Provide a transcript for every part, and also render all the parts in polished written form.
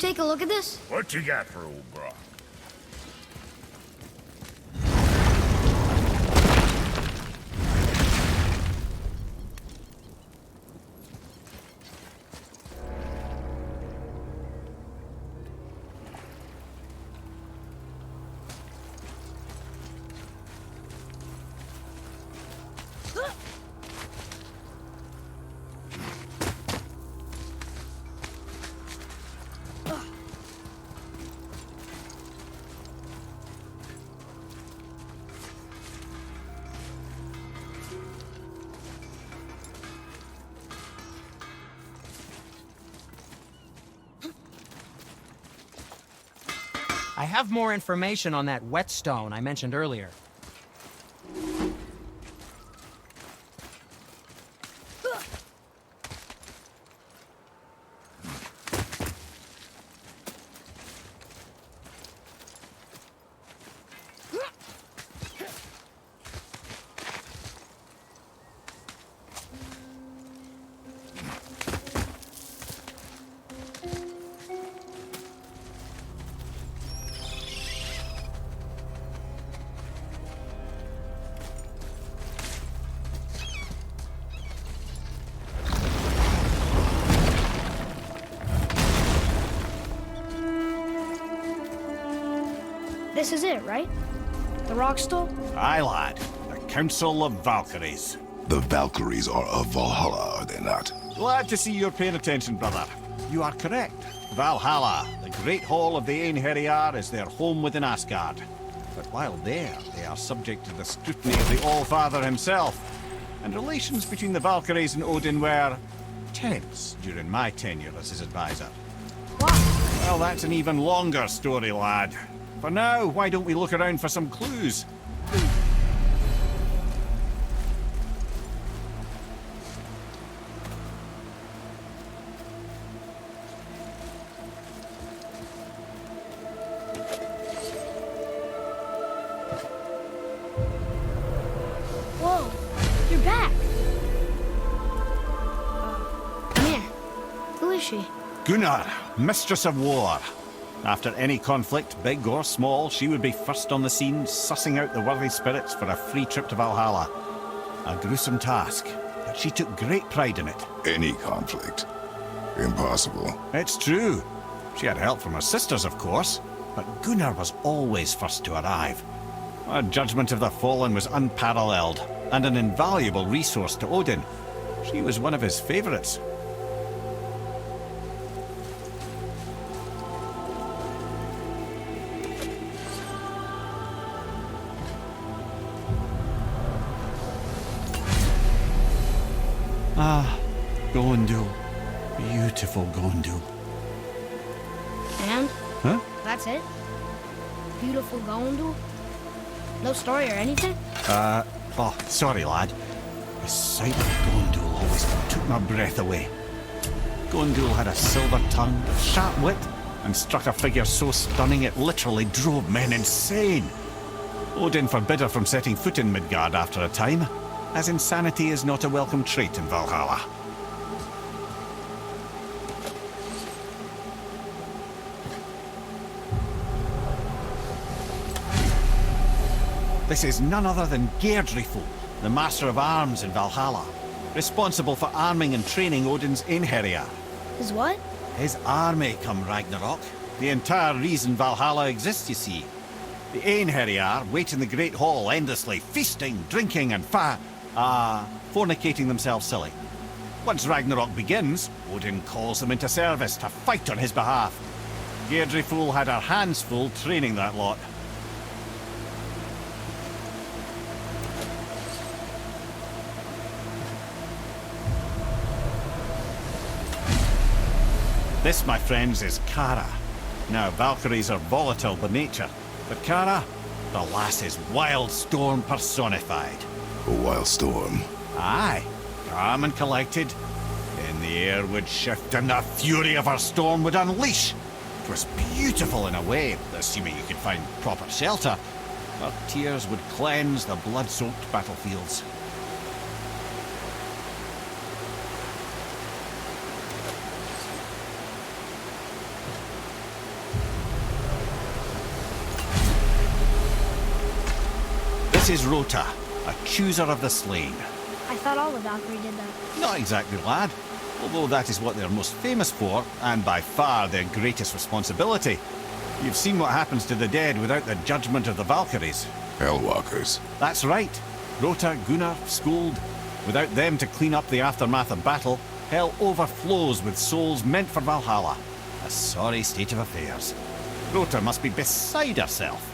you take a look at this? What you got for old Brock? I have more information on that whetstone I mentioned earlier. This is it, right? The rock stool? Aye, lad. The Council of Valkyries. The Valkyries are of Valhalla, are they not? Glad to see you're paying attention, brother. You are correct. Valhalla, the great hall of the Einherjar, is their home within Asgard. But while there, they are subject to the scrutiny of the All-Father himself. And relations between the Valkyries and Odin were tense during my tenure as his advisor. Wow. Well, that's an even longer story, lad. For now, why don't we look around for some clues? Whoa, you're back. Come here. Who is she? Gunnar, Mistress of War. After any conflict, big or small, she would be first on the scene, sussing out the worthy spirits for a free trip to Valhalla. A gruesome task, but she took great pride in it. Any conflict. Impossible. It's true. She had help from her sisters, of course, but Gunnar was always first to arrive. Her judgment of the fallen was unparalleled, and an invaluable resource to Odin. She was one of his favorites. Ah, Gondul. Beautiful Gondul. And? Huh? That's it? Beautiful Gondul? No story or anything? Oh, sorry, lad. The sight of Gondul always took my breath away. Gondul had a silver tongue, sharp wit, and struck a figure so stunning it literally drove men insane. Odin forbid her from setting foot in Midgard after a time, as insanity is not a welcome trait in Valhalla. This is none other than Geirdriful, the Master of Arms in Valhalla, responsible for arming and training Odin's Einherjar. Is what? His army come Ragnarok. The entire reason Valhalla exists, you see. The Einherjar wait in the Great Hall endlessly, feasting, drinking, and fornicating themselves silly. Once Ragnarok begins, Odin calls them into service to fight on his behalf. Geirdriful had her hands full training that lot. This, my friends, is Kara. Now, Valkyries are volatile by nature, but Kara, the lass is wild storm personified. A wild storm. Aye, calm and collected. Then the air would shift and the fury of her storm would unleash. It was beautiful in a way, assuming you could find proper shelter. Her tears would cleanse the blood-soaked battlefields. This is Rota, a chooser of the slain. I thought all the Valkyrie did that. Not exactly, lad. Although that is what they're most famous for, and by far their greatest responsibility. You've seen what happens to the dead without the judgment of the Valkyries. Hellwalkers. That's right. Rota, Gunnar, Skuld. Without them to clean up the aftermath of battle, hell overflows with souls meant for Valhalla. A sorry state of affairs. Rota must be beside herself.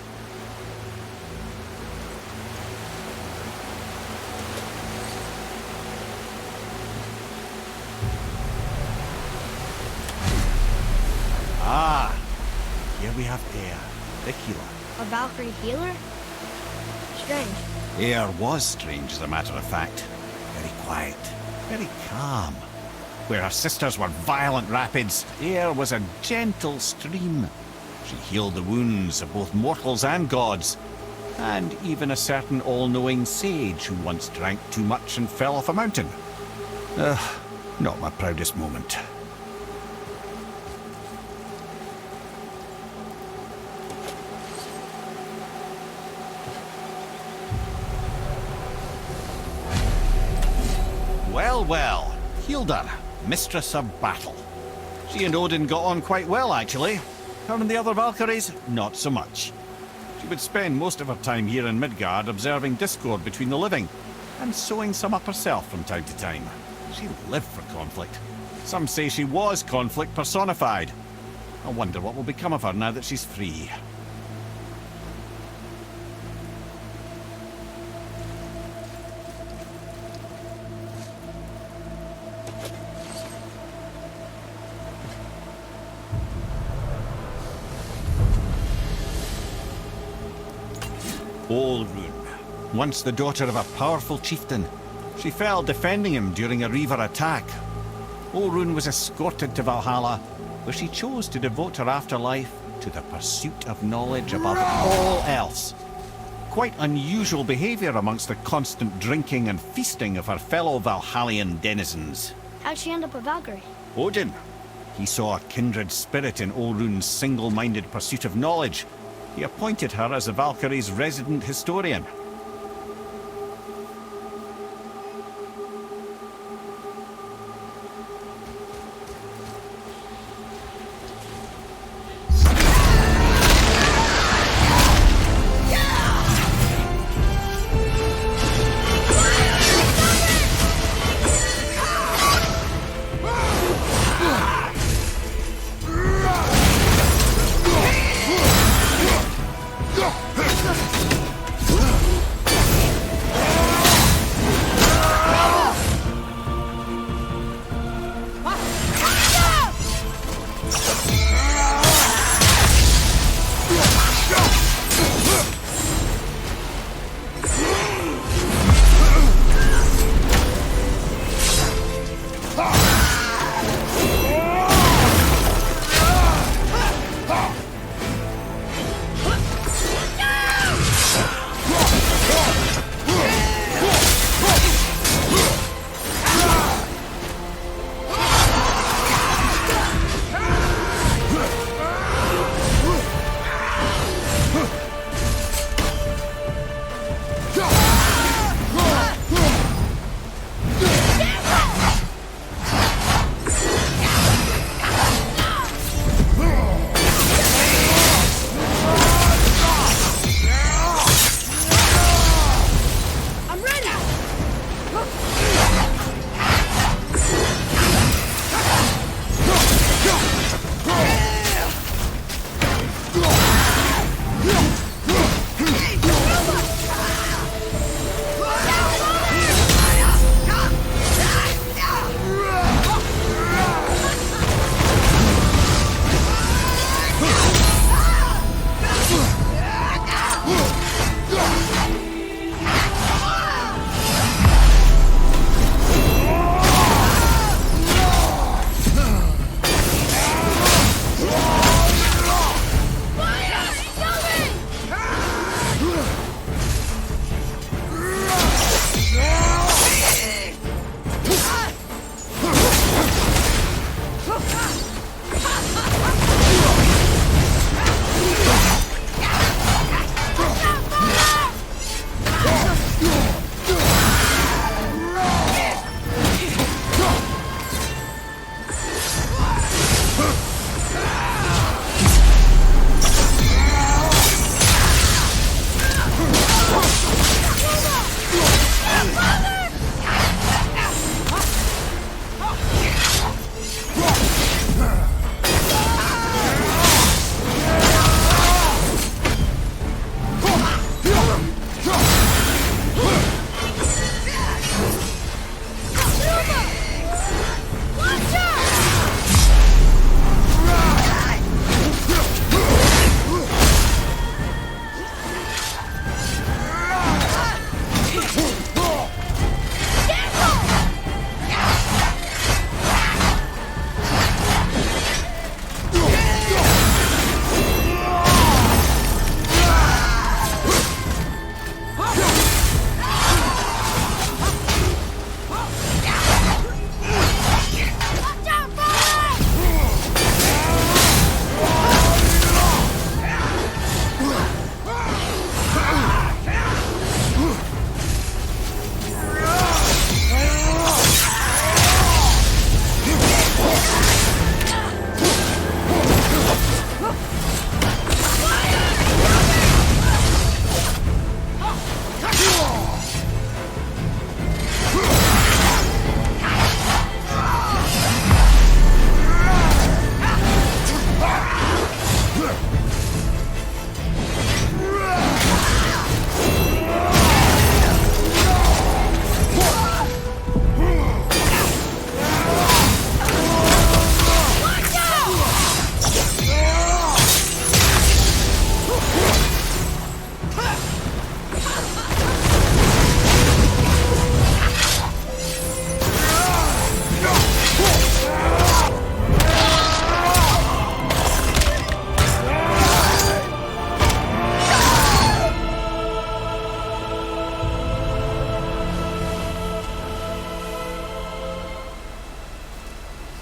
Ah, here we have Air, the healer. A Valkyrie healer? Strange. Air was strange, as a matter of fact. Very quiet, very calm. Where her sisters were violent rapids, Air was a gentle stream. She healed the wounds of both mortals and gods, and even a certain all-knowing sage who once drank too much and fell off a mountain. Not my proudest moment. Well, well, Hilda, mistress of battle. She and Odin got on quite well, actually. Her and the other Valkyries, not so much. She would spend most of her time here in Midgard observing discord between the living, and sewing some up herself from time to time. She lived for conflict. Some say she was conflict personified. I wonder what will become of her now that she's free. Olrun, once the daughter of a powerful chieftain. She fell defending him during a Reaver attack. Olrun was escorted to Valhalla, where she chose to devote her afterlife to the pursuit of knowledge above all else. Quite unusual behavior amongst the constant drinking and feasting of her fellow Valhallian denizens. How'd she end up a Valkyrie? Odin. He saw a kindred spirit in Olrun's single-minded pursuit of knowledge. He appointed her as the Valkyrie's resident historian.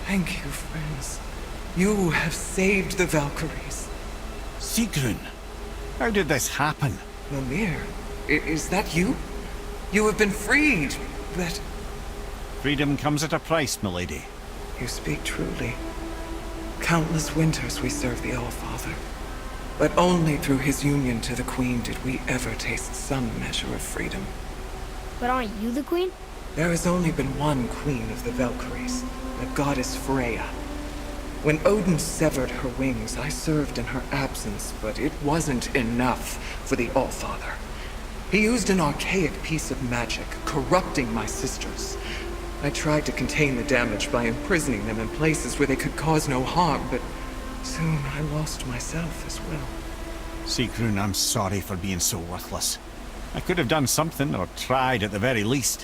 Thank you, friends. You have saved the Valkyries. Sigrun, how did this happen? Mimir, is that you? You have been freed, but... Freedom comes at a price, milady. You speak truly. Countless winters we served the All-Father. But only through his union to the Queen did we ever taste some measure of freedom. But aren't you the queen? There has only been one Queen of the Valkyries, the goddess Freya. When Odin severed her wings, I served in her absence, but it wasn't enough for the All-Father. He used an archaic piece of magic, corrupting my sisters. I tried to contain the damage by imprisoning them in places where they could cause no harm, but soon I lost myself as well. Sigrun, I'm sorry for being so worthless. I could have done something, or tried at the very least.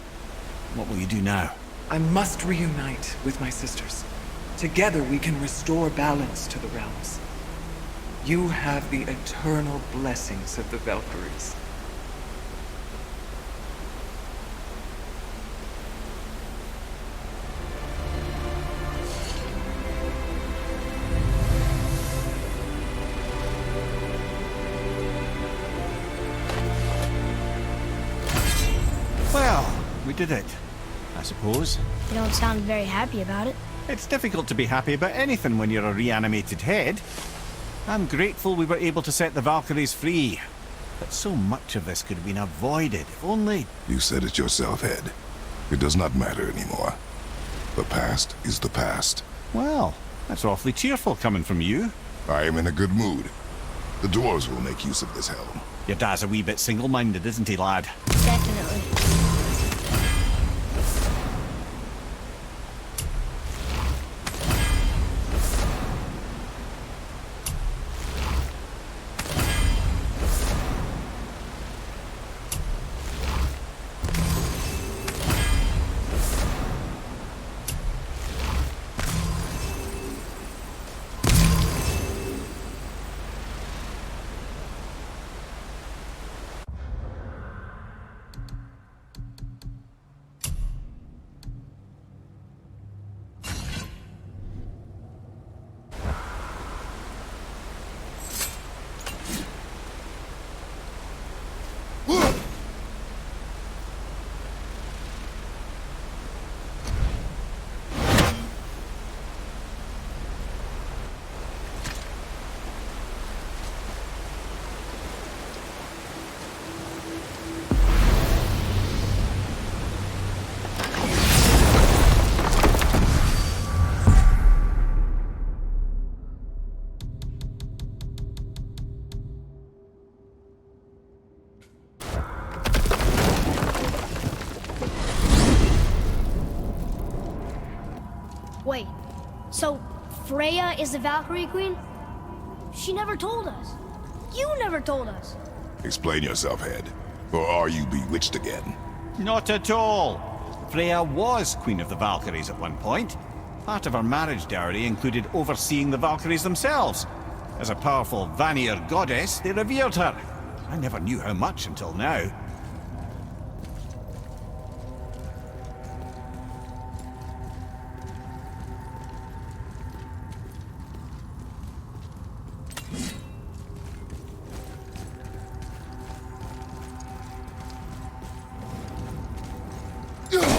What will you do now? I must reunite with my sisters. Together we can restore balance to the realms. You have the eternal blessings of the Valkyries. Well, we did it, I suppose. You don't sound very happy about it. It's difficult to be happy about anything when you're a reanimated head. I'm grateful we were able to set the Valkyries free. But so much of this could have been avoided, if only... You said it yourself, Head. It does not matter anymore. The past is the past. Well, that's awfully cheerful coming from you. I am in a good mood. The dwarves will make use of this helm. Your dad's a wee bit single-minded, isn't he, lad? Definitely. Wait, so Freya is the Valkyrie Queen? She never told us. You never told us. Explain yourself, Head. Or are you bewitched again? Not at all. Freya was Queen of the Valkyries at one point. Part of her marriage dowry included overseeing the Valkyries themselves. As a powerful Vanir goddess, they revered her. I never knew how much until now. Ugh!